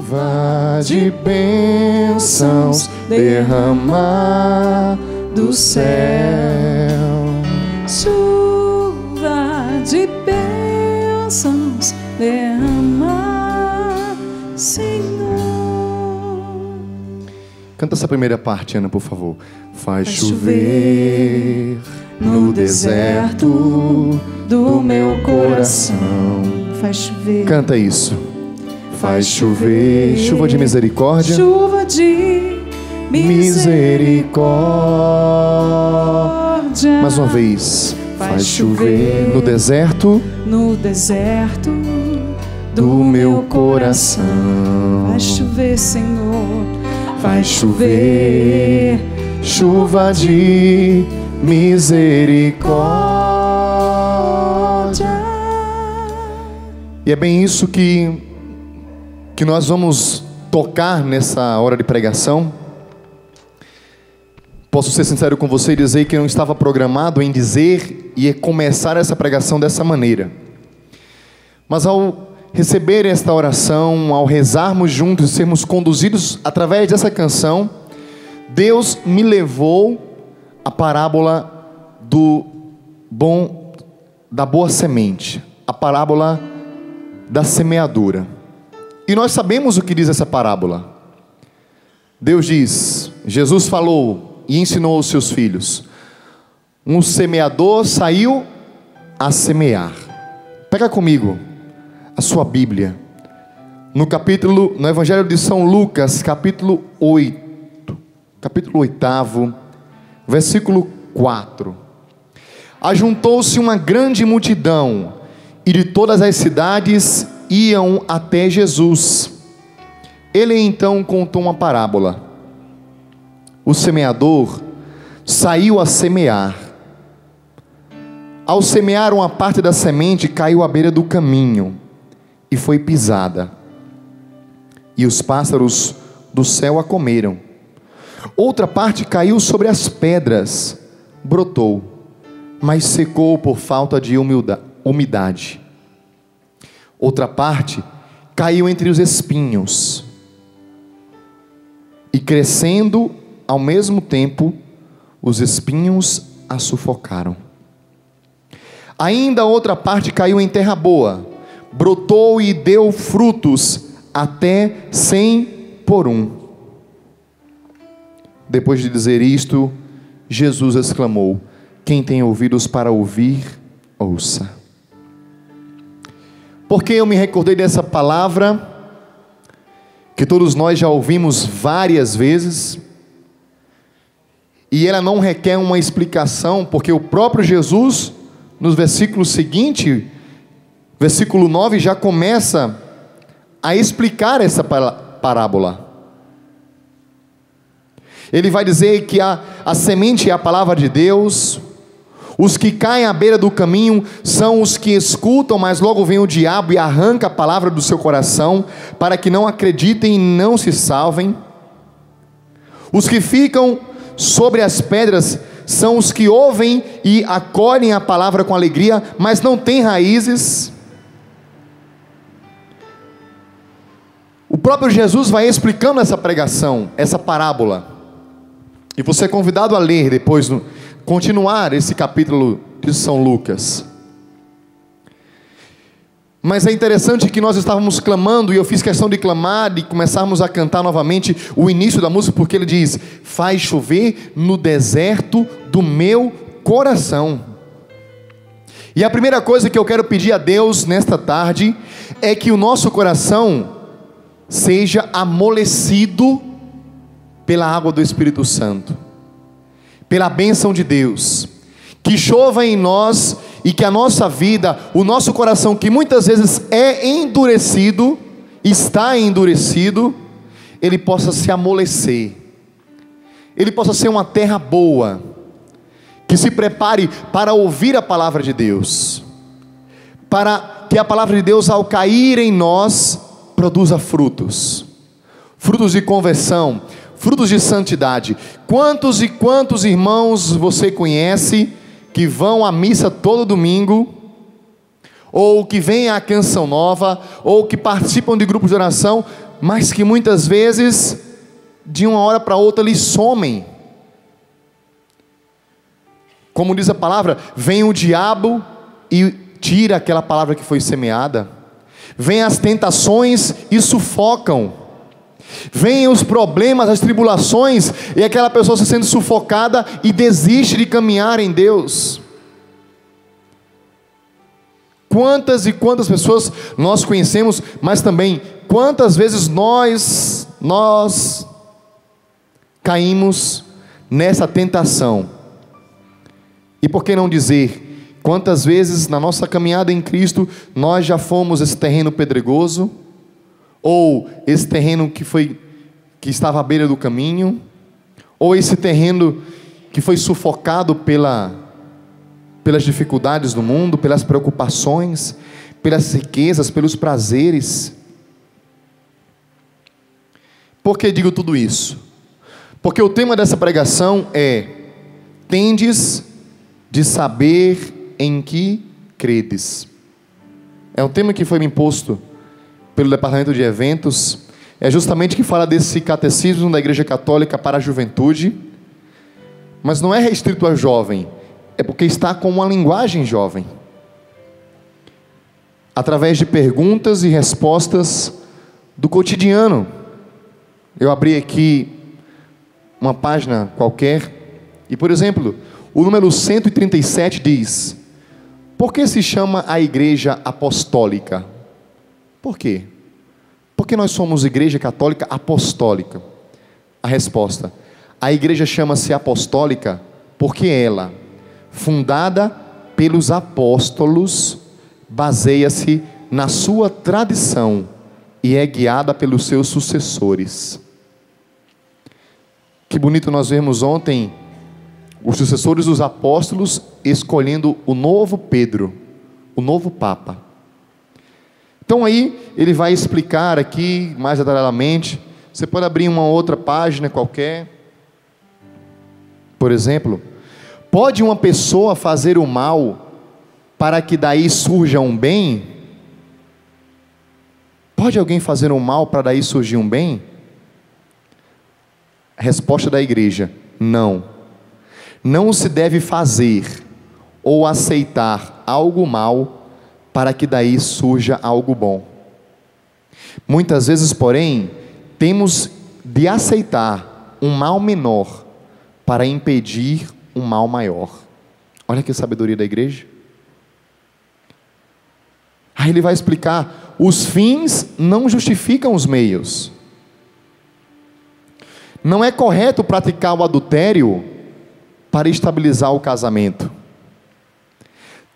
Chuva de bênçãos derramar do céu. Chuva de bênçãos derramar, Senhor. Canta essa primeira parte, Ana, por favor. Faz chover no deserto do meu coração. Faz chover. Canta isso. Faz chover, chuva de misericórdia. Chuva de misericórdia. Mais uma vez. Faz chover no deserto do meu coração. Faz chover, Senhor. Faz chover, chuva de misericórdia. E é bem isso que nós vamos tocar nessa hora de pregação. Posso ser sincero com você e dizer que eu não estava programado em dizer e começar essa pregação dessa maneira. Mas ao receber esta oração, ao rezarmos juntos e sermos conduzidos através dessa canção, Deus me levou à parábola da boa semente, a parábola da semeadura. E nós sabemos o que diz essa parábola. Deus diz, Jesus falou e ensinou aos seus filhos: um semeador saiu a semear. Pega comigo a sua Bíblia, no Evangelho de São Lucas, capítulo 8, versículo 4. Ajuntou-se uma grande multidão, e de todas as cidades iam até Jesus. Ele então contou uma parábola. O semeador saiu a semear. Ao semear, uma parte da semente caiu à beira do caminho e foi pisada, e os pássaros do céu a comeram. Outra parte caiu sobre as pedras, brotou, mas secou por falta de umidade. Outra parte caiu entre os espinhos, e crescendo ao mesmo tempo, os espinhos a sufocaram. Ainda outra parte caiu em terra boa, brotou e deu frutos, até 100 por um. Depois de dizer isto, Jesus exclamou: quem tem ouvidos para ouvir, ouça. Porque eu me recordei dessa palavra, que todos nós já ouvimos várias vezes, e ela não requer uma explicação, porque o próprio Jesus, nos versículos seguintes, versículo 9, já começa a explicar essa parábola. Ele vai dizer que a semente é a palavra de Deus. Os que caem à beira do caminho são os que escutam, mas logo vem o diabo e arranca a palavra do seu coração, para que não acreditem e não se salvem. Os que ficam sobre as pedras são os que ouvem e acolhem a palavra com alegria, mas não têm raízes. O próprio Jesus vai explicando essa pregação, essa parábola, e você é convidado a ler depois, continuar esse capítulo de São Lucas. Mas é interessante que nós estávamos clamando, e eu fiz questão de clamar, de começarmos a cantar novamente o início da música, porque ele diz: faz chover no deserto do meu coração. E a primeira coisa que eu quero pedir a Deus nesta tarde, é que o nosso coração seja amolecido pela água do Espírito Santo, pela bênção de Deus, que chova em nós, e que a nossa vida, o nosso coração, que muitas vezes é endurecido, está endurecido, ele possa se amolecer, ele possa ser uma terra boa, que se prepare para ouvir a palavra de Deus, para que a palavra de Deus, ao cair em nós, produza frutos de conversão, frutos de santidade. Quantos e quantos irmãos você conhece que vão à missa todo domingo, ou que vêm à Canção Nova, ou que participam de grupos de oração, mas que muitas vezes, de uma hora para outra, eles somem. Como diz a palavra, vem o diabo e tira aquela palavra que foi semeada. Vem as tentações e sufocam. Vêm os problemas, as tribulações, e aquela pessoa se sente sufocada e desiste de caminhar em Deus. Quantas e quantas pessoas nós conhecemos, mas também quantas vezes nós caímos nessa tentação. E por que não dizer, quantas vezes na nossa caminhada em Cristo nós já fomos esse terreno pedregoso, ou esse terreno que estava à beira do caminho, ou esse terreno que foi sufocado pelas dificuldades do mundo, pelas preocupações, pelas riquezas, pelos prazeres. Por que digo tudo isso? Porque o tema dessa pregação é: tendes de saber em que credes. É um tema que foi me imposto pelo departamento de eventos, é justamente que fala desse catecismo da Igreja Católica para a juventude, mas não é restrito a jovem, é porque está com uma linguagem jovem, através de perguntas e respostas do cotidiano. Eu abri aqui uma página qualquer, e por exemplo, o número 137 diz: por que se chama a Igreja Apostólica? Por quê? Porque nós somos Igreja Católica Apostólica. A resposta: a igreja chama-se apostólica porque ela, fundada pelos apóstolos, baseia-se na sua tradição e é guiada pelos seus sucessores. Que bonito nós vemos ontem os sucessores dos apóstolos escolhendo o novo Pedro, o novo Papa. Então aí ele vai explicar aqui mais detalhadamente. Você pode abrir uma outra página qualquer. Por exemplo, pode uma pessoa fazer o mal para que daí surja um bem? Pode alguém fazer um mal para daí surgir um bem? A resposta da igreja: não. Não se deve fazer ou aceitar algo mal para que daí surja algo bom. Muitas vezes, porém, temos de aceitar um mal menor para impedir um mal maior. Olha que sabedoria da igreja. Aí ele vai explicar: os fins não justificam os meios. Não é correto praticar o adultério para estabilizar o casamento.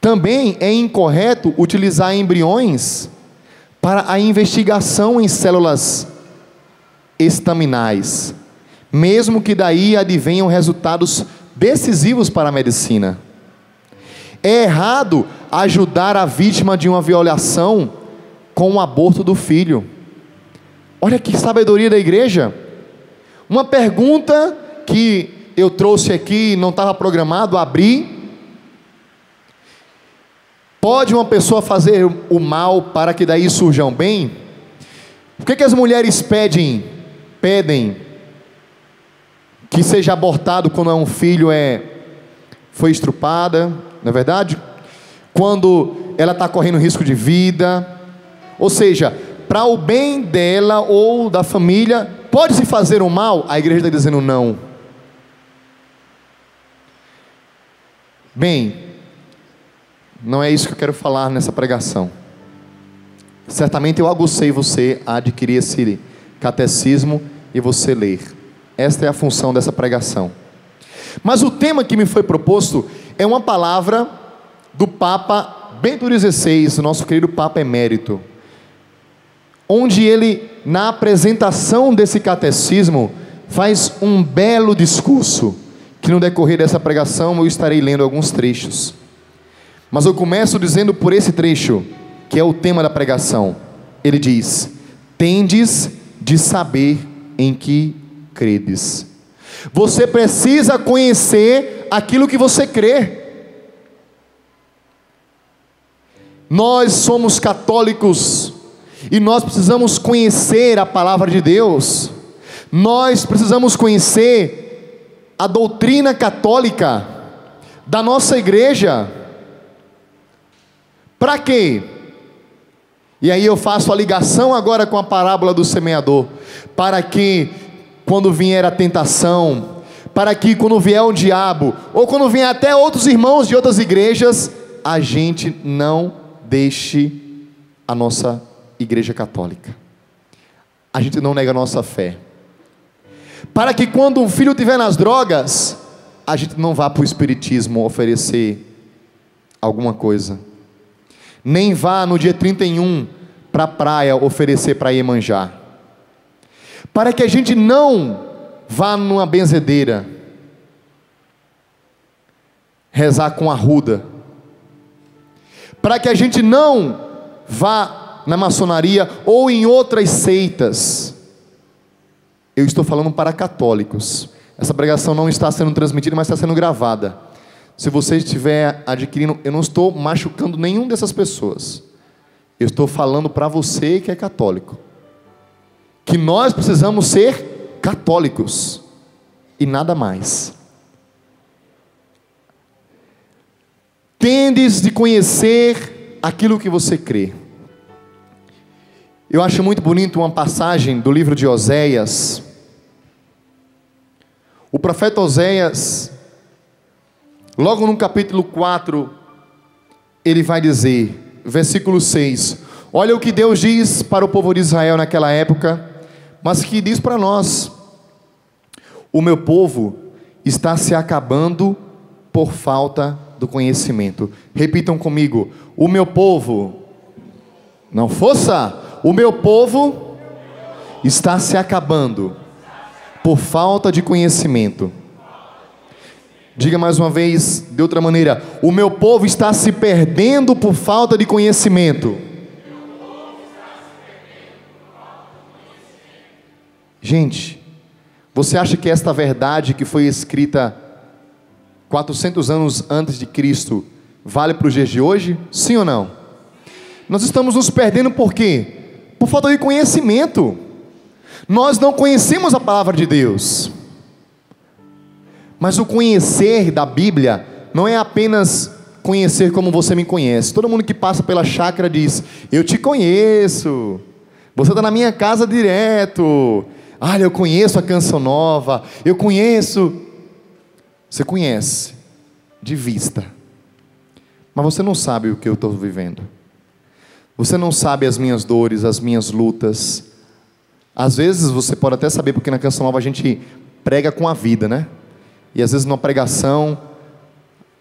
Também é incorreto utilizar embriões para a investigação em células estaminais, mesmo que daí advenham resultados decisivos para a medicina. É errado ajudar a vítima de uma violação com o aborto do filho. Olha que sabedoria da igreja. Uma pergunta que eu trouxe aqui, não estava programado, abri. Pode uma pessoa fazer o mal para que daí surja um bem? Por que as mulheres pedem que seja abortado quando um filho foi estrupada, não é verdade? Quando ela está correndo risco de vida, ou seja, para o bem dela ou da família, pode-se fazer o mal? A igreja está dizendo não. Bem, não é isso que eu quero falar nessa pregação. Certamente eu aguçei você a adquirir esse catecismo e você ler. Esta é a função dessa pregação. Mas o tema que me foi proposto é uma palavra do Papa Bento XVI, nosso querido Papa Emérito, onde ele, na apresentação desse catecismo, faz um belo discurso, que no decorrer dessa pregação eu estarei lendo alguns trechos. Mas eu começo dizendo por esse trecho, que é o tema da pregação. Ele diz: tendes de saber em que credes. Você precisa conhecer aquilo que você crê. Nós somos católicos E nós precisamos conhecer a palavra de Deus. Nós precisamos conhecer a doutrina católica da nossa igreja. Para quê? E aí eu faço a ligação agora com a parábola do semeador. Para que quando vier a tentação, para que quando vier o diabo, ou quando vier até outros irmãos de outras igrejas, a gente não deixe a nossa igreja católica. A gente não nega a nossa fé. Para que quando um filho estiver nas drogas, a gente não vá para o espiritismo oferecer alguma coisa. Nem vá no dia 31 para a praia oferecer para Iemanjá. Para que a gente não vá numa benzedeira rezar com arruda. Para que a gente não vá na maçonaria ou em outras seitas. Eu estou falando para católicos. Essa pregação não está sendo transmitida, mas está sendo gravada. Se você estiver adquirindo, eu não estou machucando nenhuma dessas pessoas. Eu estou falando para você que é católico, que nós precisamos ser católicos e nada mais. Tendes de conhecer aquilo que você crê. Eu acho muito bonito uma passagem do livro de Oséias. O profeta Oséias, logo no capítulo 4, ele vai dizer, versículo 6, olha o que Deus diz para o povo de Israel naquela época, mas que diz para nós: o meu povo está se acabando por falta do conhecimento. Repitam comigo: o meu povo, não, força, o meu povo está se acabando por falta de conhecimento. Diga mais uma vez, de outra maneira: o meu povo está se perdendo por falta de conhecimento. Gente, você acha que esta verdade que foi escrita 400 anos antes de Cristo vale para os dias de hoje? Sim ou não? Nós estamos nos perdendo por quê? Por falta de conhecimento. Nós não conhecemos a palavra de Deus. Mas o conhecer da Bíblia não é apenas conhecer como você me conhece. Todo mundo que passa pela chácara diz: eu te conheço, você está na minha casa direto. Olha, eu conheço a Canção Nova, eu conheço. Você conhece de vista, mas você não sabe o que eu estou vivendo. Você não sabe as minhas dores, as minhas lutas. Às vezes você pode até saber, porque na Canção Nova a gente prega com a vida, né? E às vezes numa pregação,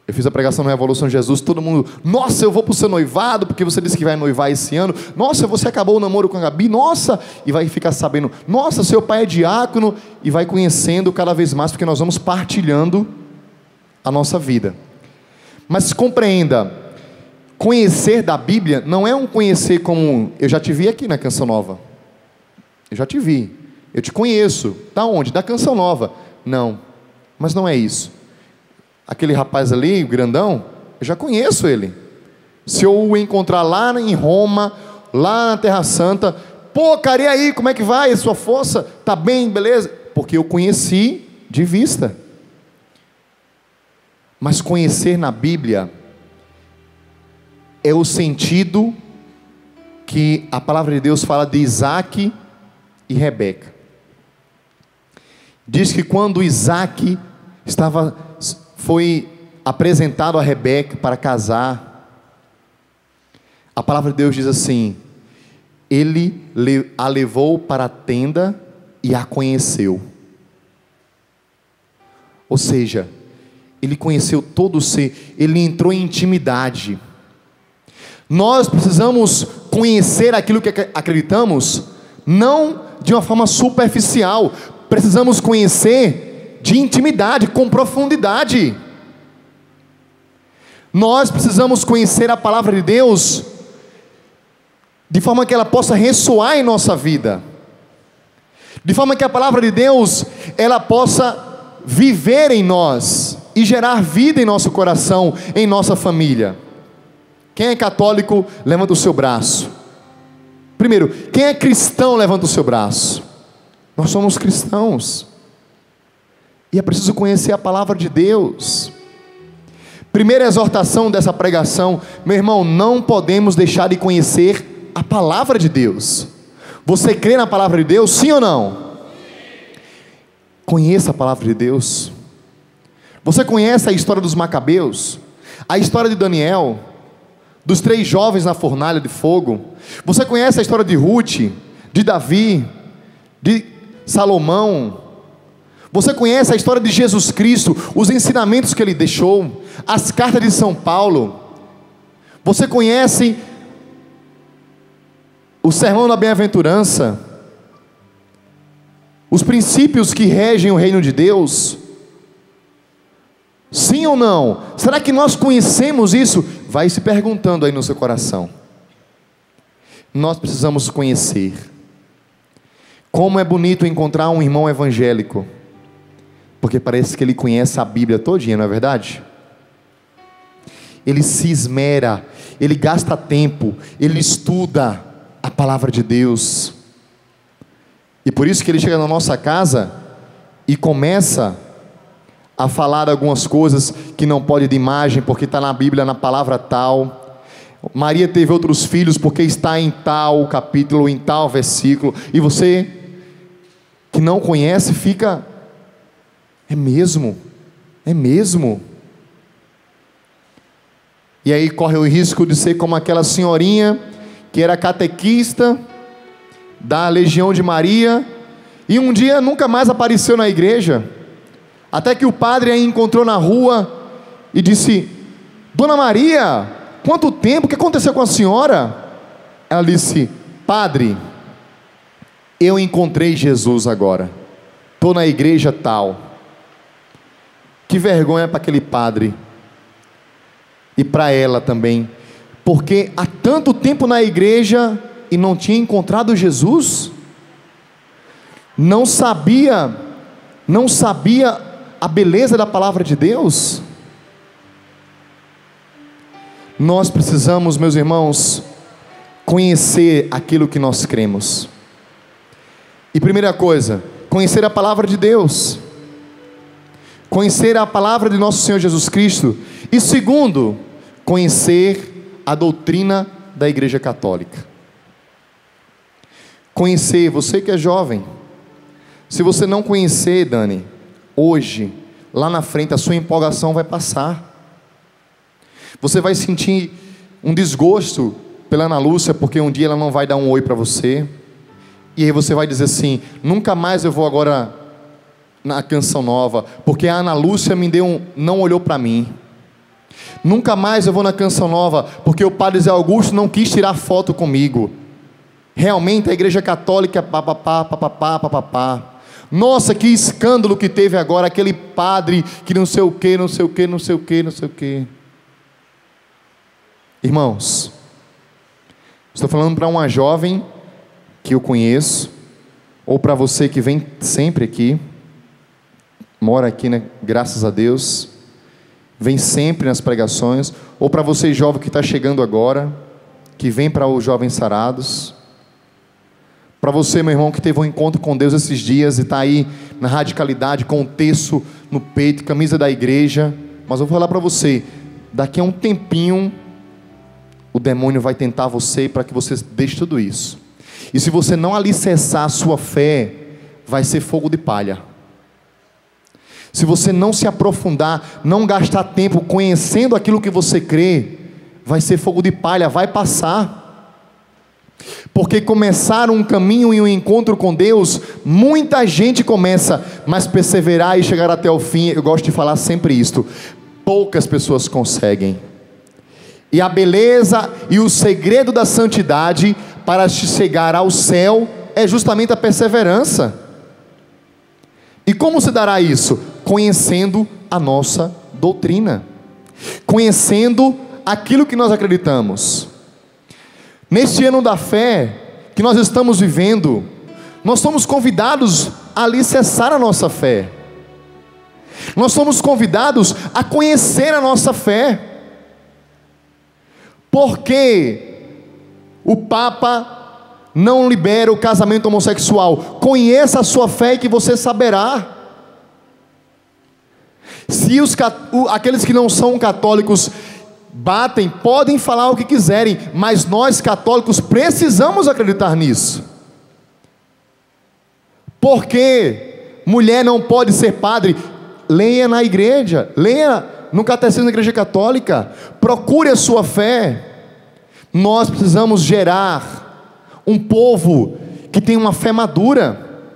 eu fiz a pregação na Revolução de Jesus, todo mundo: nossa, eu vou para o seu noivado, porque você disse que vai noivar esse ano. Nossa, você acabou o namoro com a Gabi. Nossa, e vai ficar sabendo: nossa, seu pai é diácono. E vai conhecendo cada vez mais, porque nós vamos partilhando a nossa vida. Mas compreenda, conhecer da Bíblia não é um conhecer como: eu já te vi aqui na Canção Nova, eu já te vi, eu te conheço. Da onde? Da Canção Nova. Não, mas não é isso. Aquele rapaz ali, o grandão, eu já conheço ele. Se eu o encontrar lá em Roma, lá na Terra Santa, pô, cara, e aí, como é que vai? A sua força? Tá bem, beleza? Porque eu conheci de vista. Mas conhecer na Bíblia é o sentido que a palavra de Deus fala de Isaac e Rebeca. Diz que quando Isaac foi apresentado a Rebeca para casar, a palavra de Deus diz assim: ele a levou para a tenda e a conheceu. Ou seja, ele conheceu todo o ser, ele entrou em intimidade. Nós precisamos conhecer aquilo que acreditamos, não de uma forma superficial. Precisamos conhecer de intimidade, com profundidade. Nós precisamos conhecer a palavra de Deus de forma que ela possa ressoar em nossa vida, de forma que a palavra de Deus ela possa viver em nós e gerar vida em nosso coração, em nossa família. Quem é católico, levanta o seu braço. Primeiro, quem é cristão, levanta o seu braço. Nós somos cristãos. E é preciso conhecer a palavra de Deus. Primeira exortação dessa pregação, meu irmão, não podemos deixar de conhecer a palavra de Deus. Você crê na palavra de Deus, sim ou não? Conheça a palavra de Deus. Você conhece a história dos Macabeus? A história de Daniel? Dos 3 jovens na fornalha de fogo? Você conhece a história de Ruth? De Davi? De Salomão? Você conhece a história de Jesus Cristo, os ensinamentos que Ele deixou, as cartas de São Paulo? Você conhece o sermão da bem-aventurança? Os princípios que regem o reino de Deus? Sim ou não? Será que nós conhecemos isso? Vai se perguntando aí no seu coração. Nós precisamos conhecer. Como é bonito encontrar um irmão evangélico, porque parece que ele conhece a Bíblia todinha, não é verdade? Ele se esmera, ele gasta tempo, ele estuda a palavra de Deus. E por isso que ele chega na nossa casa e começa a falar algumas coisas que não pode de imagem, porque está na Bíblia, na palavra tal. Maria teve outros filhos porque está em tal capítulo, em tal versículo. E você que não conhece fica... É mesmo? É mesmo? E aí corre o risco de ser como aquela senhorinha que era catequista da Legião de Maria e um dia nunca mais apareceu na igreja, até que o padre a encontrou na rua e disse: Dona Maria, quanto tempo, o que aconteceu com a senhora? Ela disse: Padre, eu encontrei Jesus agora, estou na igreja tal. Que vergonha para aquele padre e para ela também, porque há tanto tempo na igreja e não tinha encontrado Jesus, não sabia a beleza da palavra de Deus. Nós precisamos, meus irmãos, conhecer aquilo que nós cremos. E primeira coisa, conhecer a palavra de Deus, conhecer a palavra de nosso Senhor Jesus Cristo. E segundo, conhecer a doutrina da Igreja Católica. Conhecer, você que é jovem, se você não conhecer, Dani, hoje, lá na frente, a sua empolgação vai passar. Você vai sentir um desgosto pela Ana Lúcia, porque um dia ela não vai dar um oi para você, e aí você vai dizer assim: nunca mais eu vou agora na Canção Nova, porque a Ana Lúcia não olhou para mim. Nunca mais eu vou na Canção Nova, porque o padre Zé Augusto não quis tirar foto comigo. Realmente a Igreja Católica, papapá. Nossa, que escândalo que teve agora, aquele padre que não sei o que. Irmãos, estou falando para uma jovem que eu conheço, ou para você que vem sempre aqui, mora aqui, né? Graças a Deus, vem sempre nas pregações, ou para você jovem que está chegando agora, que vem para os Jovens Sarados, para você, meu irmão, que teve um encontro com Deus esses dias e está aí na radicalidade, com o terço no peito, camisa da igreja. Mas eu vou falar para você, daqui a um tempinho o demônio vai tentar você para que você deixe tudo isso. E se você não alicerçar a sua fé, vai ser fogo de palha. Se você não se aprofundar, não gastar tempo conhecendo aquilo que você crê, vai ser fogo de palha, vai passar. Porque começar um caminho e um encontro com Deus, muita gente começa, mas perseverar e chegar até o fim, eu gosto de falar sempre isto, poucas pessoas conseguem. E a beleza e o segredo da santidade para chegar ao céu é justamente a perseverança. E como se dará isso? Conhecendo a nossa doutrina, conhecendo aquilo que nós acreditamos. Neste ano da fé que nós estamos vivendo, nós somos convidados a alicerçar a nossa fé. Nós somos convidados a conhecer a nossa fé. Porque o Papa não libera o casamento homossexual. Conheça a sua fé e que você saberá. Se aqueles que não são católicos batem, podem falar o que quiserem, mas nós católicos precisamos acreditar nisso. Por que mulher não pode ser padre? Leia na igreja, leia no catecismo da igreja católica, procure a sua fé. Nós precisamos gerar um povo que tem uma fé madura.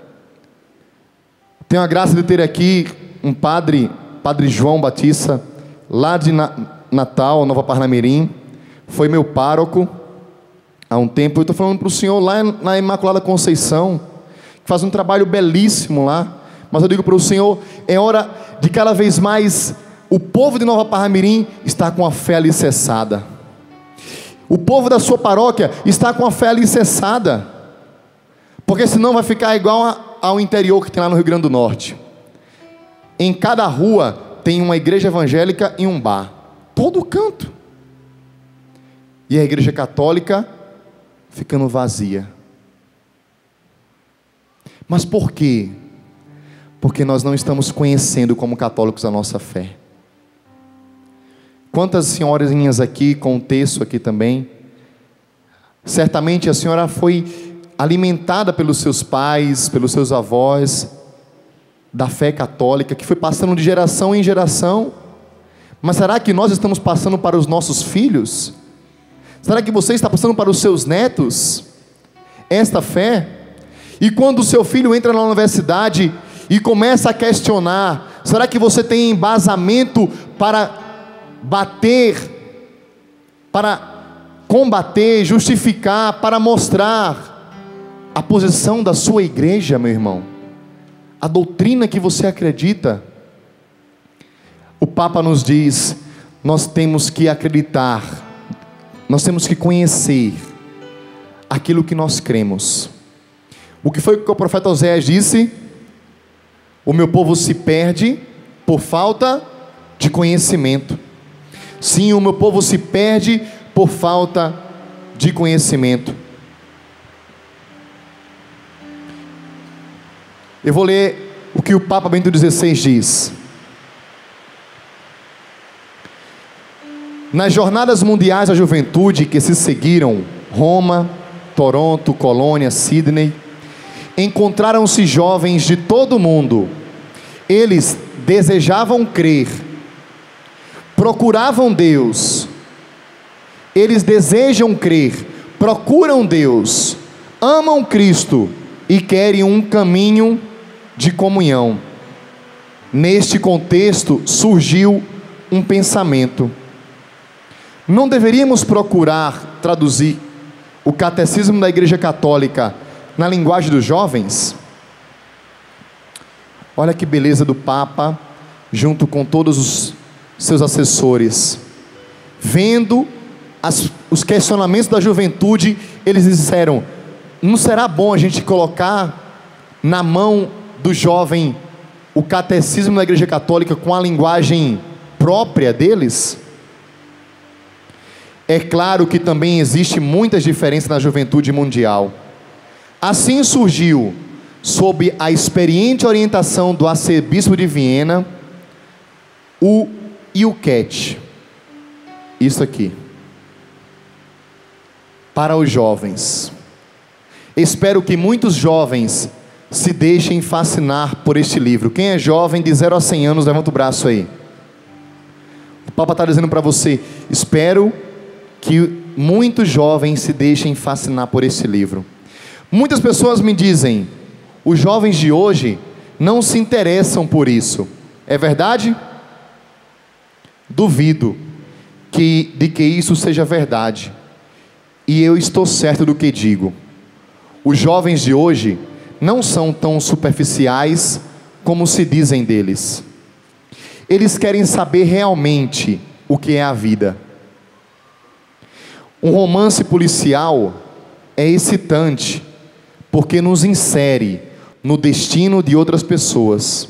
Tenho a graça de ter aqui um padre João Batista, lá de Natal, Nova Parnamirim, foi meu pároco há um tempo. Eu estou falando para o senhor lá na Imaculada Conceição, que faz um trabalho belíssimo lá. Mas eu digo para o senhor, é hora de cada vez mais o povo de Nova Parnamirim estar com a fé alicerçada. O povo da sua paróquia está com a fé alicerçada, porque senão vai ficar igual ao interior que tem lá no Rio Grande do Norte. Em cada rua tem uma igreja evangélica e um bar, todo canto, e a igreja católica ficando vazia. Mas por quê? Porque nós não estamos conhecendo como católicos a nossa fé. Quantas senhorinhas aqui, com o texto aqui também, certamente a senhora foi alimentada pelos seus pais, pelos seus avós, da fé católica, que foi passando de geração em geração. Mas será que nós estamos passando para os nossos filhos? Será que você está passando para os seus netos esta fé? E quando o seu filho entra na universidade e começa a questionar, será que você tem embasamento para combater, justificar, para mostrar a posição da sua igreja, meu irmão? A doutrina que você acredita? O Papa nos diz, nós temos que acreditar, nós temos que conhecer aquilo que nós cremos. O que foi que o profeta Oséias disse? O meu povo se perde por falta de conhecimento. Sim, o meu povo se perde por falta de conhecimento. Eu vou ler o que o Papa Bento XVI diz. Nas jornadas mundiais da juventude que se seguiram, Roma, Toronto, Colônia, Sydney, encontraram-se jovens de todo o mundo. Eles desejavam crer, procuravam Deus. Eles desejam crer, procuram Deus, amam Cristo e querem um caminho de comunhão. Neste contexto surgiu um pensamento: não deveríamos procurar traduzir o catecismo da Igreja Católica na linguagem dos jovens? Olha que beleza do Papa, junto com todos os seus assessores, vendo os questionamentos da juventude, eles disseram: não será bom a gente colocar na mão do jovem o catecismo da Igreja Católica com a linguagem própria deles? É claro que também existe muitas diferenças na juventude mundial. Assim surgiu, sob a experiente orientação do arcebispo de Viena, o IUCAT. Isso aqui, para os jovens. Espero que muitos jovens se deixem fascinar por este livro. Quem é jovem de 0 a 100 anos, levanta o braço aí. O Papa está dizendo para você: espero que muitos jovens se deixem fascinar por esse livro. Muitas pessoas me dizem: os jovens de hoje não se interessam por isso. É verdade? Duvido de que isso seja verdade. E eu estou certo do que digo. Os jovens de hoje não são tão superficiais como se dizem deles. Eles querem saber realmente o que é a vida. Um romance policial é excitante, porque nos insere no destino de outras pessoas,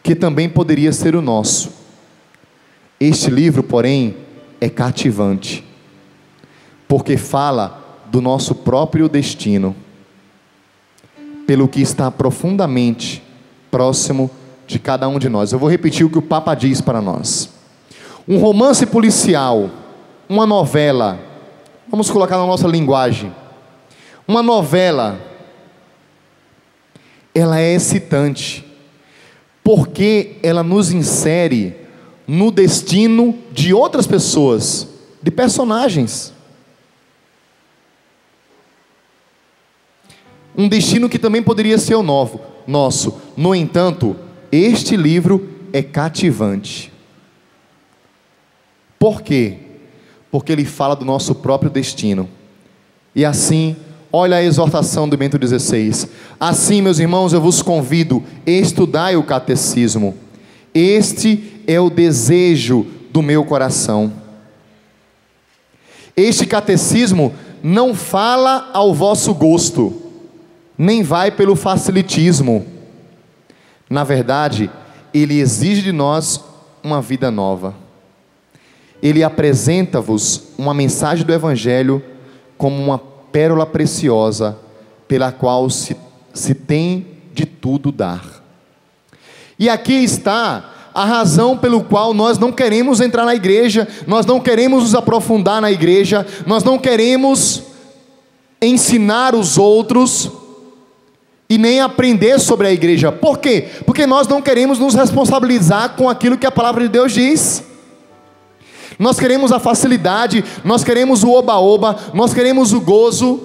que também poderia ser o nosso. Este livro, porém, é cativante, porque fala do nosso próprio destino, pelo que está profundamente próximo de cada um de nós. Eu vou repetir o que o Papa diz para nós. Um romance policial, uma novela, vamos colocar na nossa linguagem, uma novela, ela é excitante, porque ela nos insere no destino de outras pessoas, de personagens. Um destino que também poderia ser o nosso. No entanto, este livro é cativante. Por quê? Porque ele fala do nosso próprio destino. E assim, olha a exortação do Bento XVI. Assim, meus irmãos, eu vos convido, estudai o catecismo. Este é o desejo do meu coração. Este catecismo não fala ao vosso gosto, nem vai pelo facilitismo. Na verdade, ele exige de nós uma vida nova. Ele apresenta-vos uma mensagem do Evangelho como uma pérola preciosa, pela qual se tem de tudo dar. E aqui está a razão pelo qual nós não queremos entrar na igreja, nós não queremos nos aprofundar na igreja, nós não queremos ensinar os outros e nem aprender sobre a igreja. Por quê? Porque nós não queremos nos responsabilizar com aquilo que a palavra de Deus diz. Nós queremos a facilidade, nós queremos o oba-oba, nós queremos o gozo.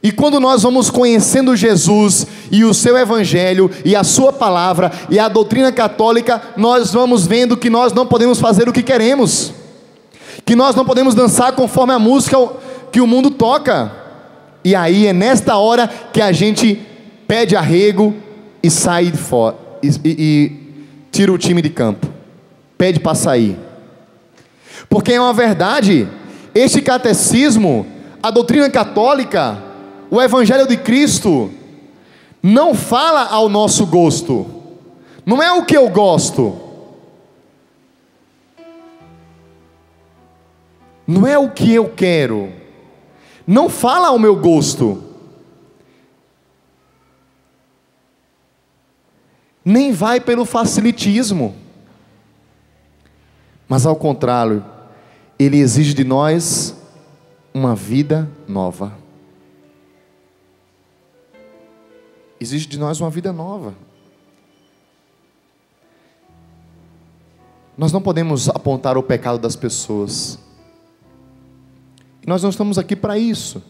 E quando nós vamos conhecendo Jesus e o seu evangelho e a sua palavra e a doutrina católica, nós vamos vendo que nós não podemos fazer o que queremos, que nós não podemos dançar conforme a música que o mundo toca. E aí é nesta hora que a gente pede arrego e sai de fora e tira o time de campo, pede para sair. Porque é uma verdade, este catecismo, a doutrina católica, o evangelho de Cristo não fala ao nosso gosto, não é o que eu gosto, não é o que eu quero, não fala ao meu gosto, nem vai pelo facilitismo, mas ao contrário, ele exige de nós uma vida nova. Exige de nós uma vida nova. Nós não podemos apontar o pecado das pessoas. E nós não estamos aqui para isso.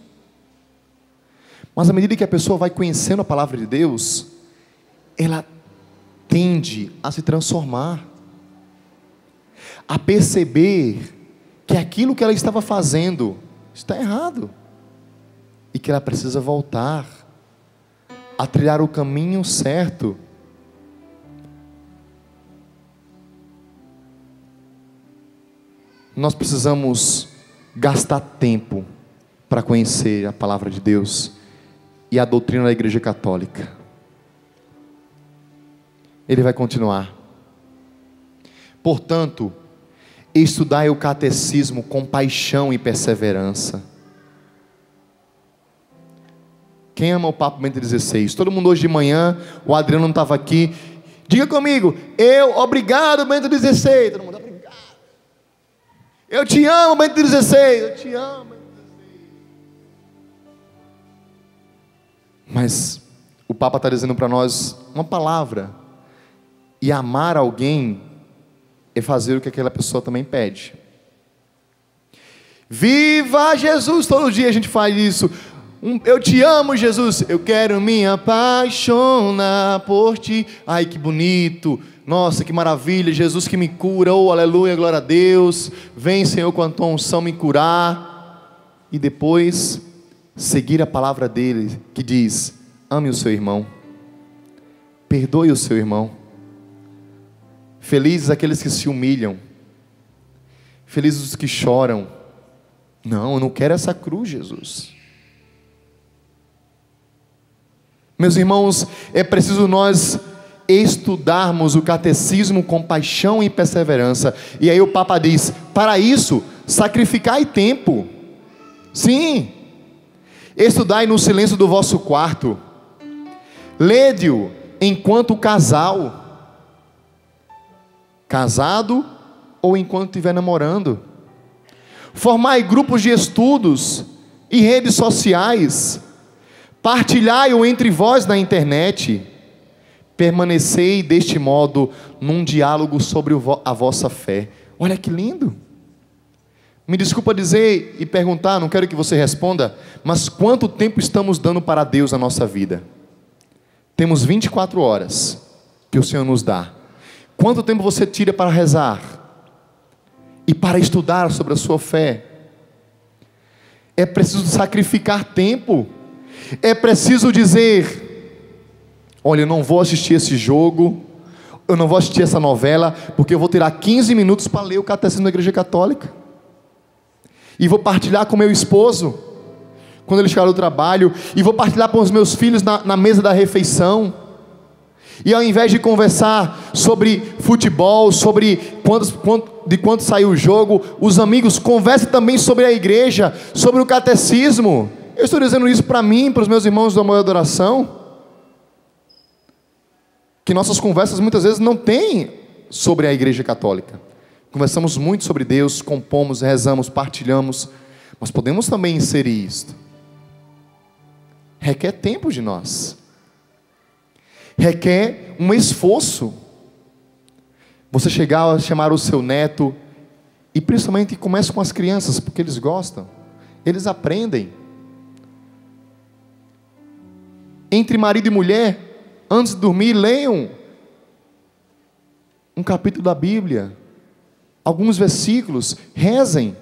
Mas à medida que a pessoa vai conhecendo a palavra de Deus, ela tende a se transformar, a perceber que aquilo que ela estava fazendo está errado e que ela precisa voltar a trilhar o caminho certo. Nós precisamos gastar tempo para conhecer a palavra de Deus e a doutrina da Igreja Católica. Ele vai continuar. Portanto, estudai o catecismo com paixão e perseverança. Quem ama o Papa Bento XVI? Todo mundo hoje de manhã, o Adriano não estava aqui. Diga comigo, obrigado Bento XVI. Todo mundo, obrigado. Eu te amo Bento XVI. Eu te amo Bento XVI. Mas o Papa está dizendo para nós uma palavra. E amar alguém é fazer o que aquela pessoa também pede. Viva Jesus! Todo dia a gente faz isso. Eu te amo, Jesus. Eu quero me apaixonar por ti. Ai, que bonito. Nossa, que maravilha. Jesus que me cura. Oh, aleluia, glória a Deus. Vem, Senhor, com a tua unção me curar. E depois seguir a palavra dele, que diz: ame o seu irmão, perdoe o seu irmão. Felizes aqueles que se humilham, felizes os que choram. Não, eu não quero essa cruz, Jesus. Meus irmãos, é preciso nós estudarmos o catecismo com paixão e perseverança. E aí o Papa diz: para isso, sacrificai tempo. Sim, Estudai no silêncio do vosso quarto. Lede-o enquanto casal, casado ou enquanto estiver namorando. Formai grupos de estudos e redes sociais. Partilhai-o entre vós na internet. Permanecei deste modo num diálogo sobre a vossa fé. Olha que lindo. Me desculpa dizer e perguntar, não quero que você responda, mas quanto tempo estamos dando para Deus na nossa vida? Temos 24 horas que o Senhor nos dá. Quanto tempo você tira para rezar e para estudar sobre a sua fé? É preciso sacrificar tempo. É preciso dizer: olha, eu não vou assistir esse jogo, eu não vou assistir essa novela, porque eu vou tirar 15 minutos para ler o Catecismo da Igreja Católica. E vou partilhar com meu esposo, quando ele chegar do trabalho, e vou partilhar com os meus filhos na mesa da refeição. E ao invés de conversar sobre futebol, sobre quanto saiu o jogo, os amigos conversem também sobre a igreja, sobre o catecismo. Eu estou dizendo isso para mim, para os meus irmãos do amor e adoração, que nossas conversas muitas vezes não têm sobre a igreja católica. Conversamos muito sobre Deus, compomos, rezamos, partilhamos, mas podemos também inserir isto. Requer tempo de nós, requer um esforço. Você chegar a chamar o seu neto, e principalmente começa com as crianças, porque eles gostam, eles aprendem. Entre marido e mulher, antes de dormir, leiam um capítulo da Bíblia, alguns versículos, rezem.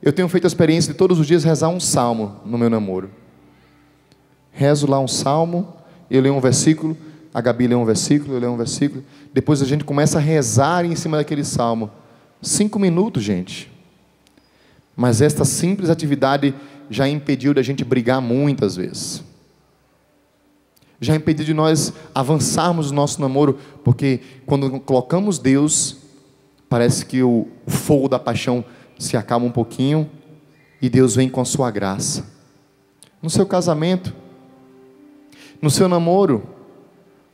Eu tenho feito a experiência de todos os dias rezar um salmo no meu namoro. Rezo lá um salmo, eu leio um versículo, a Gabi lê um versículo, eu leio um versículo, depois a gente começa a rezar em cima daquele salmo. 5 minutos, gente. Mas esta simples atividade já impediu da gente brigar muitas vezes. Já impediu de nós avançarmos no nosso namoro, porque quando colocamos Deus, parece que o fogo da paixão se acalma um pouquinho, e Deus vem com a sua graça. No seu casamento, no seu namoro,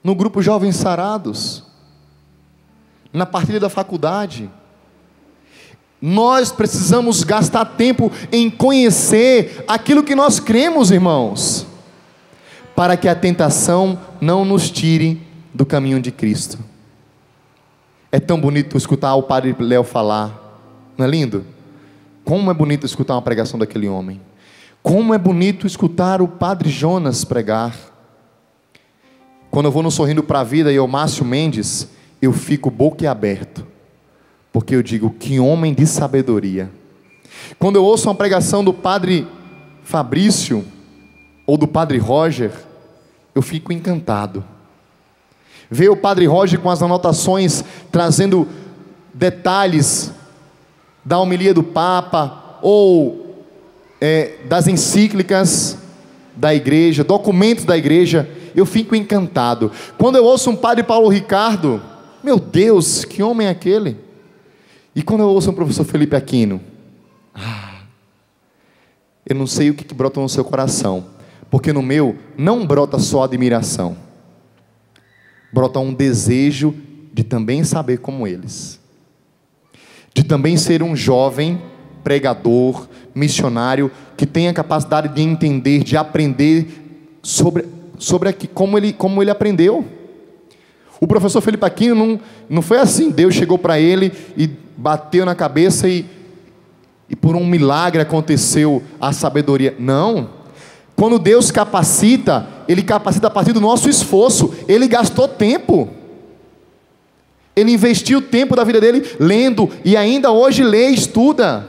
no grupo Jovens Sarados, na partilha da faculdade. Nós precisamos gastar tempo em conhecer aquilo que nós cremos, irmãos, para que a tentação não nos tire do caminho de Cristo. É tão bonito escutar o padre Léo falar, não é lindo? Como é bonito escutar uma pregação daquele homem. Como é bonito escutar o padre Jonas pregar. Quando eu vou no Sorrindo para a Vida e eu Márcio Mendes, eu fico boquiaberto, porque eu digo, que homem de sabedoria. Quando eu ouço uma pregação do padre Fabrício, ou do padre Roger, eu fico encantado. Ver o padre Roger com as anotações, trazendo detalhes da homilia do Papa, ou das encíclicas da igreja, documentos da igreja, eu fico encantado. Quando eu ouço um padre Paulo Ricardo, meu Deus, que homem é aquele? E quando eu ouço um professor Felipe Aquino, eu não sei o que brota no seu coração, porque no meu não brota só admiração, brota um desejo de também saber como eles, de também ser um jovem pregador, missionário, que tenha a capacidade de entender, de aprender sobre como ele aprendeu. O professor Felipe Aquino não foi assim, Deus chegou para ele e bateu na cabeça e por um milagre aconteceu a sabedoria. Não, quando Deus capacita, Ele capacita a partir do nosso esforço. Ele gastou tempo, Ele investiu o tempo da vida dele lendo, e ainda hoje lê e estuda.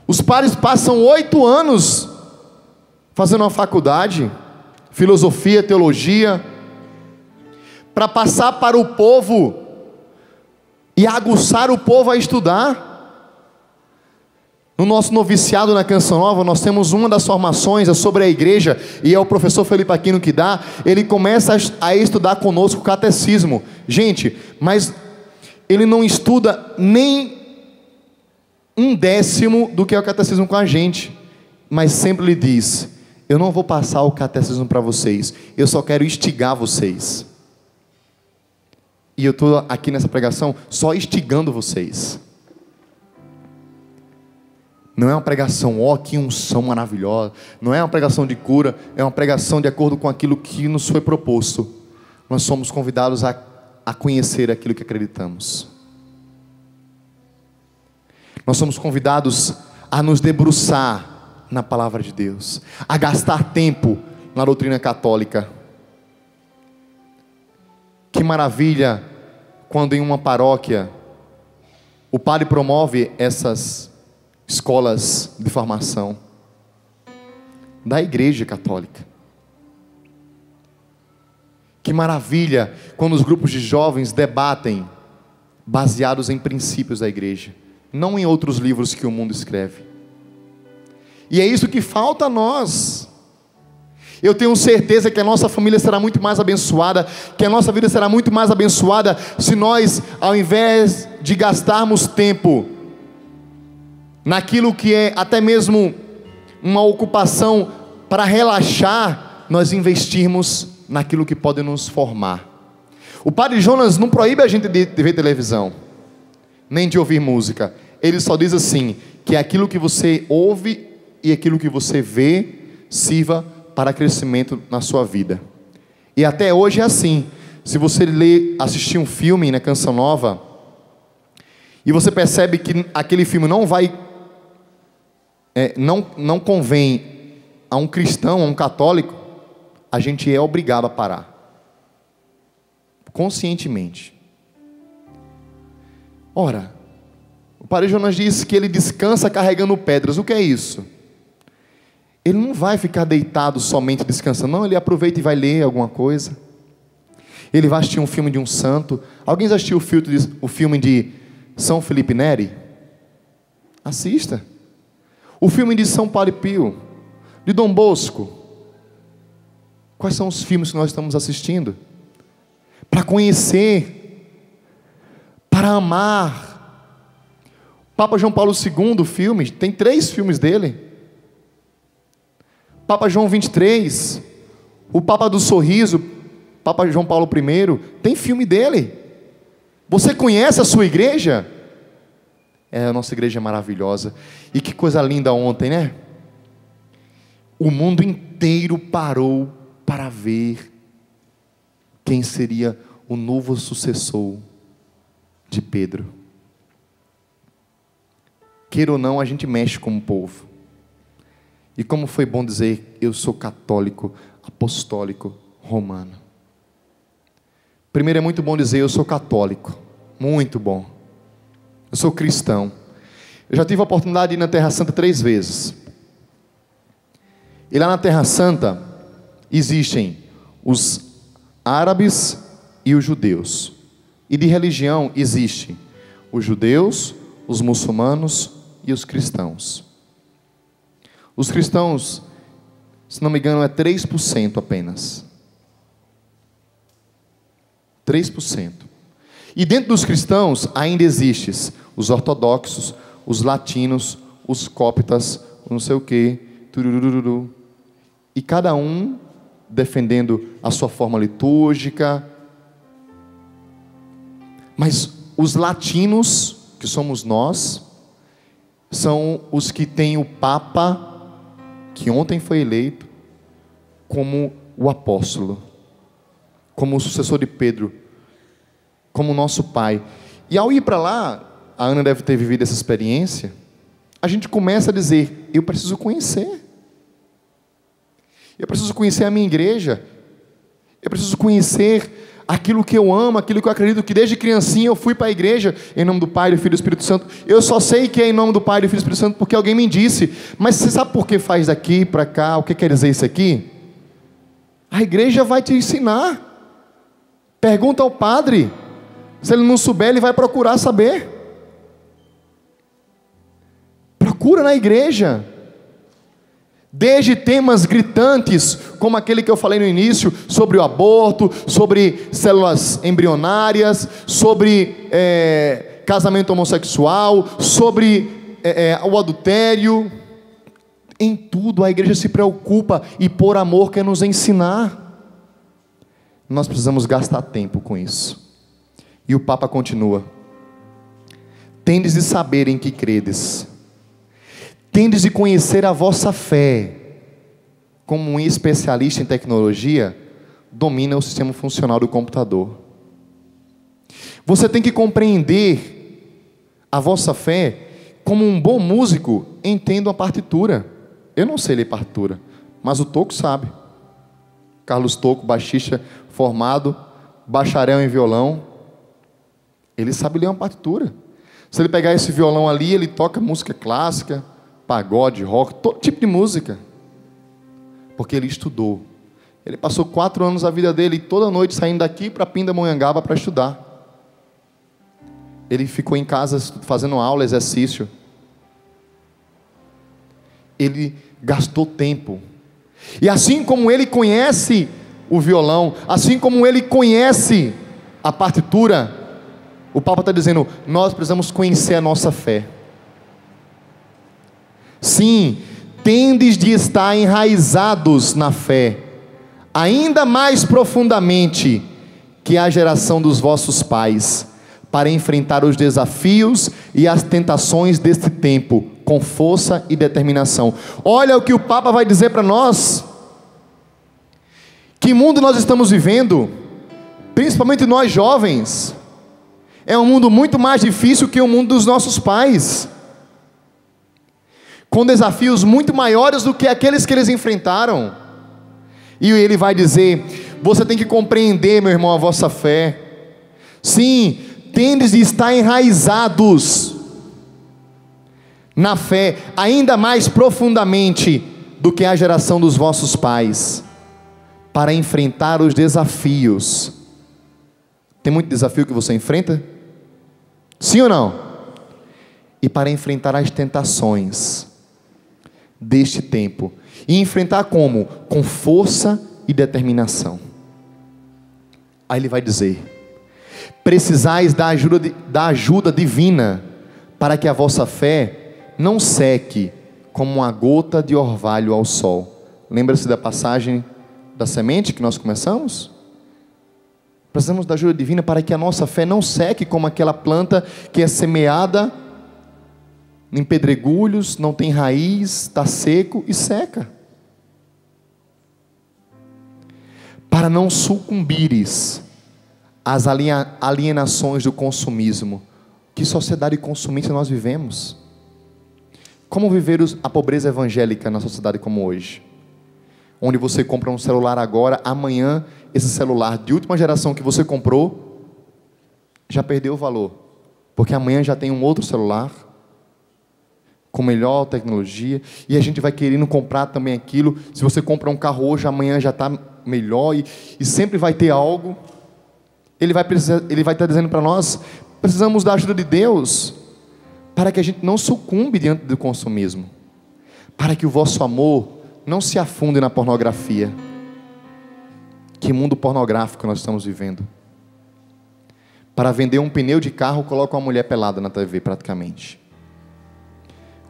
Os padres passam 8 anos fazendo uma faculdade, filosofia, teologia, para passar para o povo e aguçar o povo a estudar. No nosso noviciado na Canção Nova, nós temos uma das formações, é sobre a igreja, e é o professor Felipe Aquino que dá. Ele começa a estudar conosco o catecismo. Gente, mas ele não estuda nem 1/10 do que é o catecismo com a gente, mas sempre lhe diz: eu não vou passar o catecismo para vocês, eu só quero instigar vocês. E eu estou aqui nessa pregação só instigando vocês. Não é uma pregação, ó, que unção maravilhosa. Não é uma pregação de cura, é uma pregação de acordo com aquilo que nos foi proposto. Nós somos convidados a conhecer aquilo que acreditamos. Nós somos convidados a nos debruçar na palavra de Deus, a gastar tempo na doutrina católica. Que maravilha quando em uma paróquia o padre promove essas escolas de formação da Igreja Católica. Que maravilha quando os grupos de jovens debatem baseados em princípios da igreja, não em outros livros que o mundo escreve. E é isso que falta a nós. Eu tenho certeza que a nossa família será muito mais abençoada, que a nossa vida será muito mais abençoada, se nós, ao invés de gastarmos tempo naquilo que é até mesmo uma ocupação para relaxar, nós investirmos naquilo que pode nos formar. O Padre Jonas não proíbe a gente de ver televisão, nem de ouvir música. Ele só diz assim, que aquilo que você ouve e aquilo que você vê sirva para crescimento na sua vida. E até hoje é assim. Se você assistir um filme, né, Canção Nova, e você percebe que aquele filme não vai, não convém a um cristão, a um católico, a gente é obrigado a parar, conscientemente. Ora, o Padre Jonas diz que ele descansa carregando pedras. O que é isso? Ele não vai ficar deitado somente descansando, não, ele aproveita e vai ler alguma coisa. Ele vai assistir um filme de um santo. Alguém já assistiu o filme de São Felipe Neri? Assista. O filme de São Padre Pio, de Dom Bosco. Quais são os filmes que nós estamos assistindo? Para conhecer, para amar. Papa João Paulo II, filme, tem 3 filmes dele. Papa João 23, o Papa do Sorriso, Papa João Paulo I, tem filme dele. Você conhece a sua igreja? A nossa igreja é maravilhosa. E que coisa linda ontem, né? O mundo inteiro parou para ver quem seria o novo sucessor de Pedro. Queira ou não, a gente mexe como povo. E como foi bom dizer, eu sou católico, apostólico, romano. Primeiro é muito bom dizer, eu sou católico. Muito bom. Eu sou cristão. Eu já tive a oportunidade de ir na Terra Santa 3 vezes. E lá na Terra Santa existem os árabes e os judeus. E de religião existe os judeus, os muçulmanos e os cristãos. Os cristãos, se não me engano, é 3% apenas. 3%. E dentro dos cristãos ainda existem os ortodoxos, os latinos, os cóptas, não sei o que, tururururu. E cada um defendendo a sua forma litúrgica. Mas os latinos, que somos nós, são os que têm o Papa, que ontem foi eleito, como o apóstolo, como o sucessor de Pedro, como nosso pai. E ao ir para lá, a Ana deve ter vivido essa experiência, a gente começa a dizer, eu preciso conhecer. Eu preciso conhecer a minha igreja. Eu preciso conhecer aquilo que eu amo, aquilo que eu acredito, que desde criancinha eu fui para a igreja, em nome do Pai, do Filho e do Espírito Santo. Eu só sei que é em nome do Pai, do Filho e do Espírito Santo, porque alguém me disse. Mas você sabe por que faz daqui para cá? O que quer dizer isso aqui? A igreja vai te ensinar. Pergunta ao padre. Se ele não souber, ele vai procurar saber. Procura na igreja. Desde temas gritantes, como aquele que eu falei no início, sobre o aborto, sobre células embrionárias, sobre casamento homossexual, sobre o adultério. Em tudo a igreja se preocupa e por amor quer nos ensinar. Nós precisamos gastar tempo com isso. E o Papa continua: tendes de saber em que credes, tendes de conhecer a vossa fé. Como um especialista em tecnologia, domina o sistema funcional do computador. Você tem que compreender a vossa fé como um bom músico entende a partitura. Eu não sei ler partitura, mas o Toco sabe. Carlos Toco, baixista formado, bacharel em violão, ele sabe ler uma partitura. Se ele pegar esse violão ali, ele toca música clássica, pagode, rock, todo tipo de música, porque ele estudou. Ele passou 4 anos da vida dele, toda noite saindo daqui para Pindamonhangaba para estudar. Ele ficou em casa fazendo aula, exercício. Ele gastou tempo. E assim como ele conhece o violão, assim como ele conhece a partitura, o Papa está dizendo: nós precisamos conhecer a nossa fé. Sim, tendes de estar enraizados na fé, ainda mais profundamente que a geração dos vossos pais, para enfrentar os desafios e as tentações deste tempo, com força e determinação. Olha o que o Papa vai dizer para nós. Que mundo nós estamos vivendo, principalmente nós jovens? É um mundo muito mais difícil que o mundo dos nossos pais, com desafios muito maiores do que aqueles que eles enfrentaram. E ele vai dizer: você tem que compreender, meu irmão, a vossa fé. Sim, tendes de estar enraizados na fé, ainda mais profundamente do que a geração dos vossos pais, para enfrentar os desafios. Tem muito desafio que você enfrenta? Sim ou não? E para enfrentar as tentações deste tempo. E enfrentar como? Com força e determinação. Aí ele vai dizer: precisais da ajuda divina, para que a vossa fé não seque como uma gota de orvalho ao sol. Lembra-se da passagem da semente que nós começamos? Precisamos da ajuda divina para que a nossa fé não seque como aquela planta que é semeada em pedregulhos, não tem raiz, está seco e seca. Para não sucumbires às alienações do consumismo. Que sociedade consumista nós vivemos? Como viver a pobreza evangélica na sociedade como hoje? Onde você compra um celular agora, amanhã esse celular de última geração que você comprou já perdeu o valor, porque amanhã já tem um outro celular com melhor tecnologia, e a gente vai querendo comprar também aquilo. Se você compra um carro hoje, amanhã já está melhor, e sempre vai ter algo. Ele vai estar dizendo para nós: precisamos da ajuda de Deus, para que a gente não sucumbe diante do consumismo, para que o vosso amor não se afunde na pornografia. Que mundo pornográfico nós estamos vivendo. Para vender um pneu de carro, coloca uma mulher pelada na TV praticamente.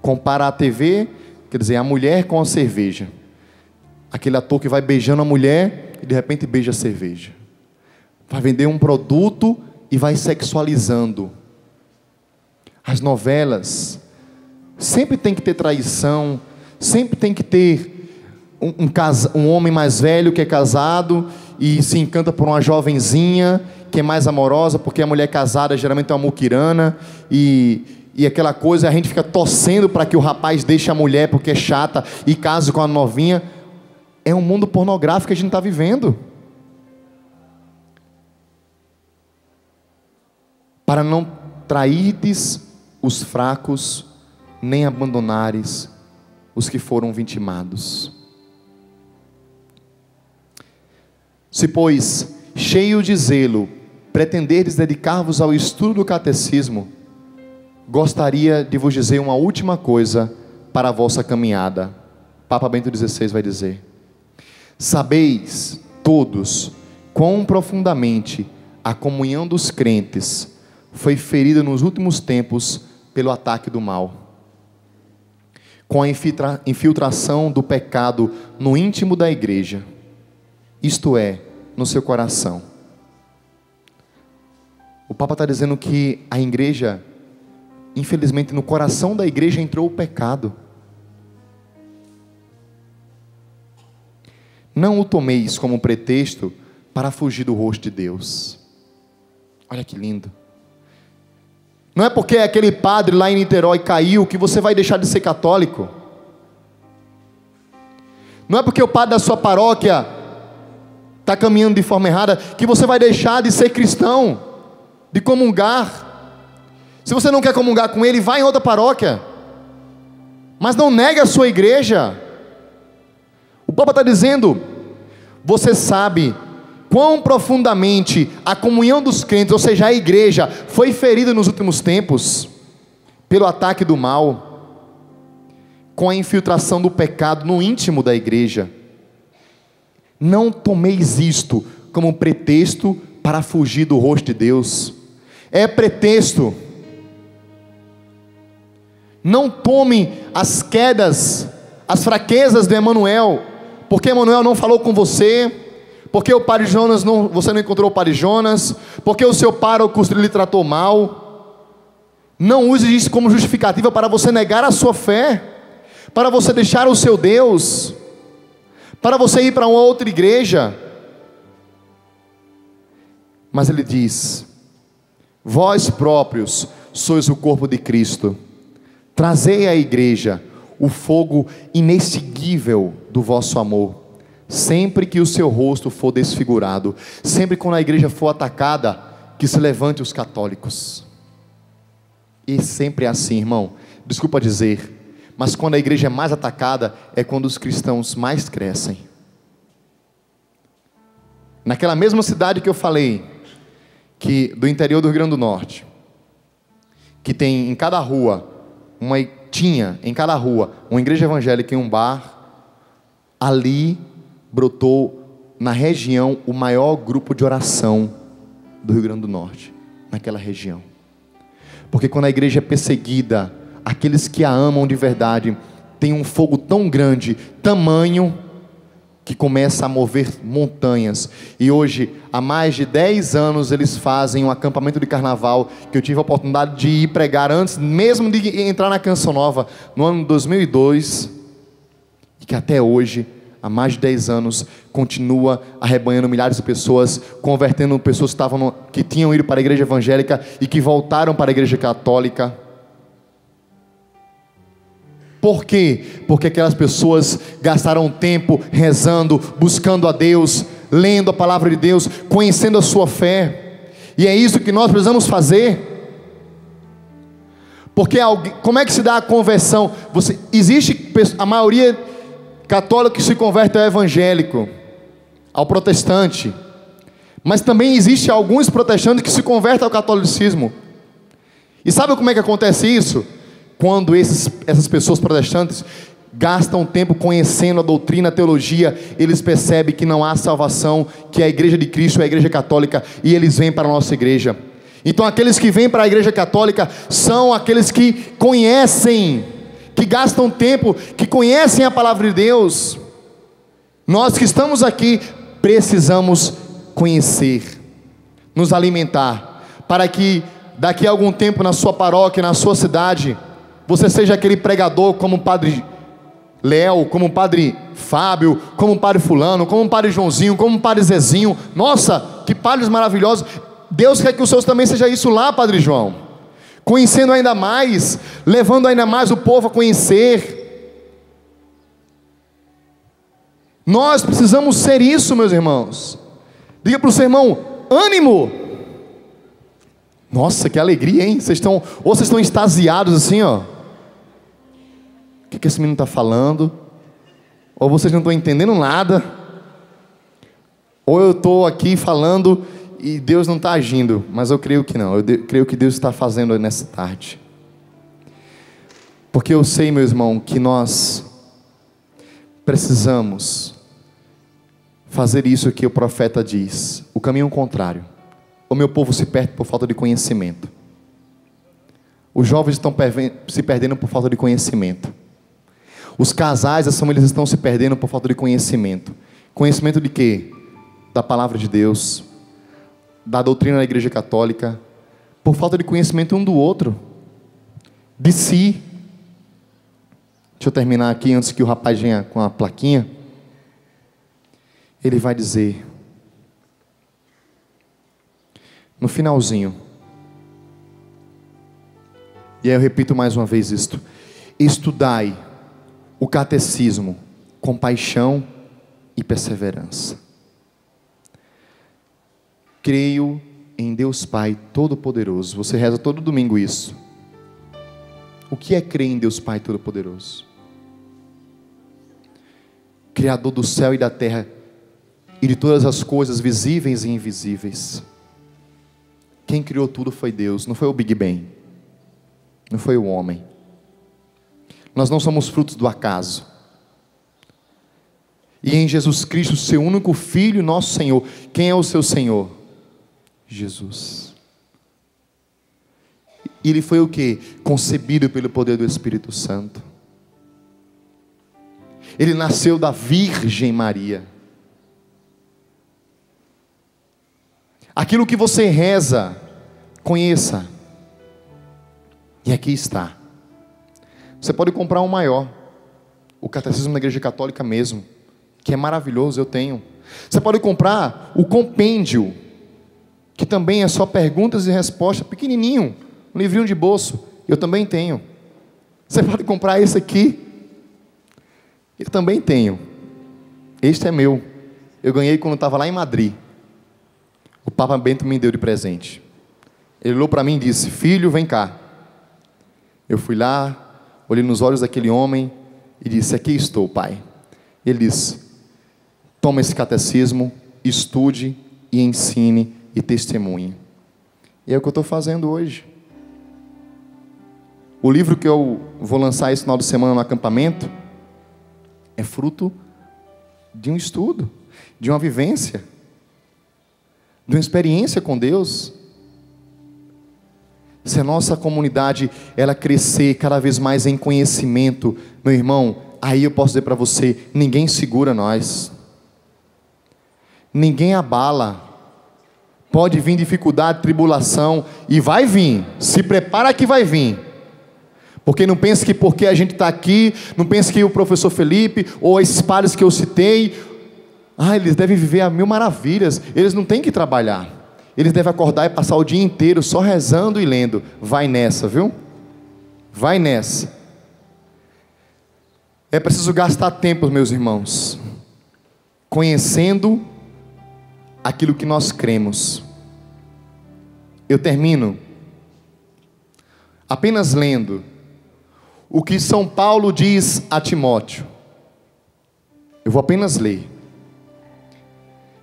Compara a TV, quer dizer, a mulher com a cerveja. Aquele ator que vai beijando a mulher e de repente beija a cerveja. Vai vender um produto e vai sexualizando. As novelas, sempre tem que ter traição, sempre tem que ter um homem mais velho que é casado e se encanta por uma jovenzinha que é mais amorosa, porque a mulher casada geralmente é uma muquirana, e aquela coisa, a gente fica torcendo para que o rapaz deixe a mulher porque é chata e case com a novinha. É um mundo pornográfico que a gente está vivendo. Para não trairdes os fracos, nem abandonares os que foram vitimados. Se, pois, cheio de zelo, pretenderdes dedicar-vos ao estudo do catecismo, gostaria de vos dizer uma última coisa para a vossa caminhada. Papa Bento XVI vai dizer: sabeis todos quão profundamente a comunhão dos crentes foi ferida nos últimos tempos pelo ataque do mal. com a infiltração do pecado no íntimo da igreja, isto é, no seu coração. O Papa está dizendo que a igreja, infelizmente no coração da igreja entrou o pecado. Não o tomeis como pretexto para fugir do rosto de Deus. Olha que lindo. Não é porque aquele padre lá em Niterói caiu que você vai deixar de ser católico. Não é porque o padre da sua paróquia está caminhando de forma errada que você vai deixar de ser cristão, de comungar. Se você não quer comungar com ele, vá em outra paróquia, mas não negue a sua igreja. O Papa está dizendo: você sabe quão profundamente a comunhão dos crentes, ou seja, a igreja, foi ferida nos últimos tempos pelo ataque do mal, com a infiltração do pecado no íntimo da igreja. Não tomeis isto como pretexto para fugir do rosto de Deus. É pretexto. Não tome as quedas, as fraquezas de Emanuel, porque Emanuel não falou com você, porque o Padre Jonas você não encontrou o Padre Jonas, porque o seu pároco lhe tratou mal. Não use isso como justificativa para você negar a sua fé, para você deixar o seu Deus, para você ir para uma outra igreja. Mas ele diz: vós próprios sois o corpo de Cristo, trazei à igreja o fogo inextinguível do vosso amor, sempre que o seu rosto for desfigurado, sempre quando a igreja for atacada, que se levante os católicos. E sempre é assim, irmão, desculpa dizer, mas quando a igreja é mais atacada, é quando os cristãos mais crescem. Naquela mesma cidade que eu falei, que do interior do Rio Grande do Norte, que tem em cada rua, tinha em cada rua uma igreja evangélica e um bar, ali brotou na região o maior grupo de oração do Rio Grande do Norte, naquela região. Porque quando a igreja é perseguida, aqueles que a amam de verdade têm um fogo tão grande, tamanho, que começa a mover montanhas. E hoje, há mais de 10 anos, eles fazem um acampamento de carnaval, que eu tive a oportunidade de ir pregar antes mesmo de entrar na Canção Nova, no ano de 2002, e que até hoje, há mais de 10 anos, continua arrebanhando milhares de pessoas, convertendo pessoas que tinham ido para a igreja evangélica e que voltaram para a igreja católica. Por quê? Porque aquelas pessoas gastaram tempo rezando, buscando a Deus, lendo a palavra de Deus, conhecendo a sua fé. E é isso que nós precisamos fazer. Porque como é que se dá a conversão? Existe a maioria católica que se converte ao evangélico, ao protestante, mas também existe alguns protestantes que se convertem ao catolicismo. E sabe como é que acontece isso? Quando essas pessoas protestantes gastam tempo conhecendo a doutrina, a teologia, eles percebem que não há salvação, que a igreja de Cristo é a igreja católica, e eles vêm para a nossa igreja. Então aqueles que vêm para a igreja católica são aqueles que conhecem, que gastam tempo, que conhecem a palavra de Deus. Nós que estamos aqui precisamos conhecer, nos alimentar, para que daqui a algum tempo na sua paróquia, na sua cidade, você seja aquele pregador como o Padre Léo, como o Padre Fábio, como o Padre Fulano, como o Padre Joãozinho, como o Padre Zezinho. Nossa, que padres maravilhosos. Deus quer que os seus também seja isso lá, Padre João, conhecendo ainda mais, levando ainda mais o povo a conhecer. Nós precisamos ser isso, meus irmãos. Diga para o seu irmão: ânimo. Nossa, que alegria, hein? Vocês estão extasiados assim, ó. O que esse menino está falando? Ou vocês não estão entendendo nada, ou eu estou aqui falando e Deus não está agindo. Mas eu creio que não, creio que Deus está fazendo nessa tarde. Porque eu sei, meu irmão, que nós precisamos fazer isso que o profeta diz, o caminho contrário. O meu povo se perde por falta de conhecimento. Os jovens estão se perdendo por falta de conhecimento. Os casais, as famílias estão se perdendo por falta de conhecimento. Conhecimento de quê? Da palavra de Deus, da doutrina da Igreja Católica, por falta de conhecimento um do outro, de si. Deixa eu terminar aqui antes que o rapaz venha com a plaquinha. Ele vai dizer, no finalzinho, e aí eu repito mais uma vez isto: estudai o catecismo com paixão e perseverança. Creio em Deus Pai Todo-Poderoso. Você reza todo domingo isso. O que é crer em Deus Pai Todo-Poderoso? Criador do céu e da terra e de todas as coisas visíveis e invisíveis. Quem criou tudo foi Deus, não foi o Big Bang, não foi o homem. Nós não somos frutos do acaso. E em Jesus Cristo, seu único Filho, nosso Senhor. Quem é o seu Senhor? Jesus. E Ele foi o quê? Concebido pelo poder do Espírito Santo. Ele nasceu da Virgem Maria. Aquilo que você reza, conheça. E aqui está. Você pode comprar um maior, o Catecismo da Igreja Católica mesmo, que é maravilhoso, eu tenho. Você pode comprar o compêndio, que também é só perguntas e respostas, pequenininho, um livrinho de bolso, eu também tenho. Você pode comprar esse aqui, eu também tenho. Este é meu, eu ganhei quando estava lá em Madrid. O Papa Bento me deu de presente. Ele olhou para mim e disse: filho, vem cá. Eu fui lá, olhei nos olhos daquele homem e disse: aqui estou, pai. Ele disse: toma esse catecismo, estude e ensine e testemunhe. E é o que eu estou fazendo hoje. O livro que eu vou lançar esse final de semana no acampamento é fruto de um estudo, de uma vivência, de uma experiência com Deus. Se a nossa comunidade ela crescer cada vez mais em conhecimento, meu irmão, aí eu posso dizer para você, ninguém segura nós, ninguém abala. Pode vir dificuldade, tribulação, e vai vir, se prepara que vai vir. Porque não pense que porque a gente está aqui, não pense que o professor Felipe, ou esses padres que eu citei, eles devem viver a mil maravilhas, eles não têm que trabalhar, eles devem acordar e passar o dia inteiro só rezando e lendo. Vai nessa, viu? Vai nessa. É preciso gastar tempo, meus irmãos, conhecendo aquilo que nós cremos. Eu termino apenas lendo o que São Paulo diz a Timóteo. Eu vou apenas ler.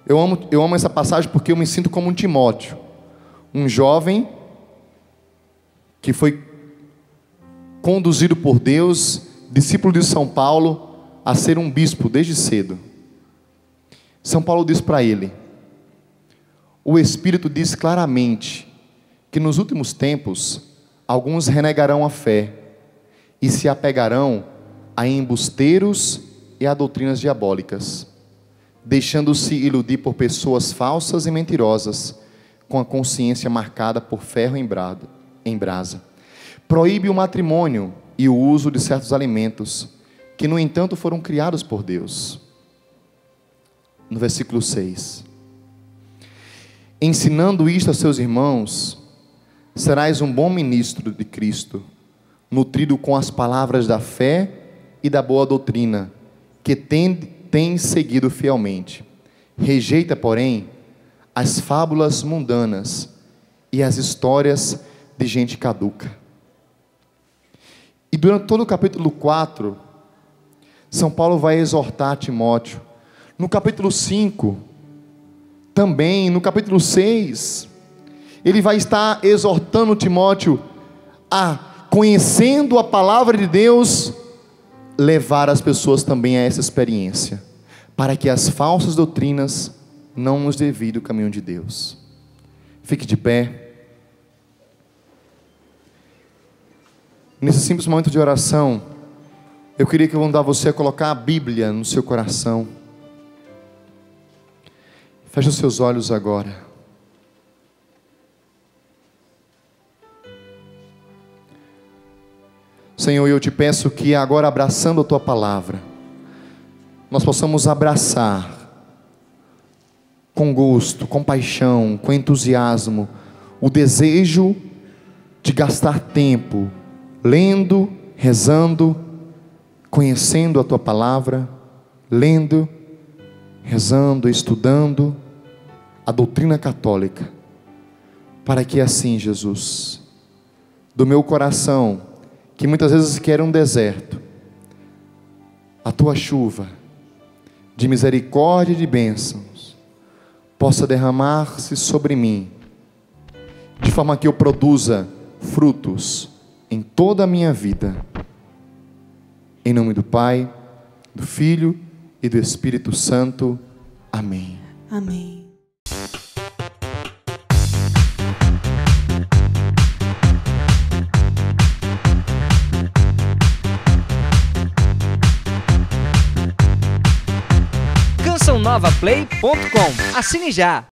Eu amo essa passagem porque eu me sinto como um Timóteo, um jovem que foi conduzido por Deus, discípulo de São Paulo, a ser um bispo desde cedo. São Paulo diz para ele: o Espírito diz claramente que nos últimos tempos alguns renegarão a fé e se apegarão a embusteiros e a doutrinas diabólicas, deixando-se iludir por pessoas falsas e mentirosas, com a consciência marcada por ferro em brasa. Proíbe o matrimônio e o uso de certos alimentos, que no entanto foram criados por Deus. No versículo 6. Ensinando isto a seus irmãos, serás um bom ministro de Cristo, nutrido com as palavras da fé e da boa doutrina, que tem seguido fielmente. Rejeita, porém, as fábulas mundanas e as histórias de gente caduca. E durante todo o capítulo 4, São Paulo vai exortar Timóteo. No capítulo 5, também, no capítulo 6, ele vai estar exortando Timóteo a, conhecendo a palavra de Deus, levar as pessoas também a essa experiência, para que as falsas doutrinas não nos desviem do caminho de Deus. Fique de pé. Nesse simples momento de oração, Eu queria que eu convidar você a colocar a Bíblia no seu coração. Feche os seus olhos agora. Senhor, eu te peço que agora, abraçando a tua palavra, nós possamos abraçar com gosto, com paixão, com entusiasmo, o desejo de gastar tempo lendo, rezando, conhecendo a tua palavra, lendo, rezando, estudando a doutrina católica, para que assim, Jesus, do meu coração, que muitas vezes quer um deserto, a tua chuva de misericórdia e de bênçãos possa derramar-se sobre mim, de forma que eu produza frutos em toda a minha vida. Em nome do Pai, do Filho e do Espírito Santo. Amém. Amém. CançãoNovaPlay.com. Assine já!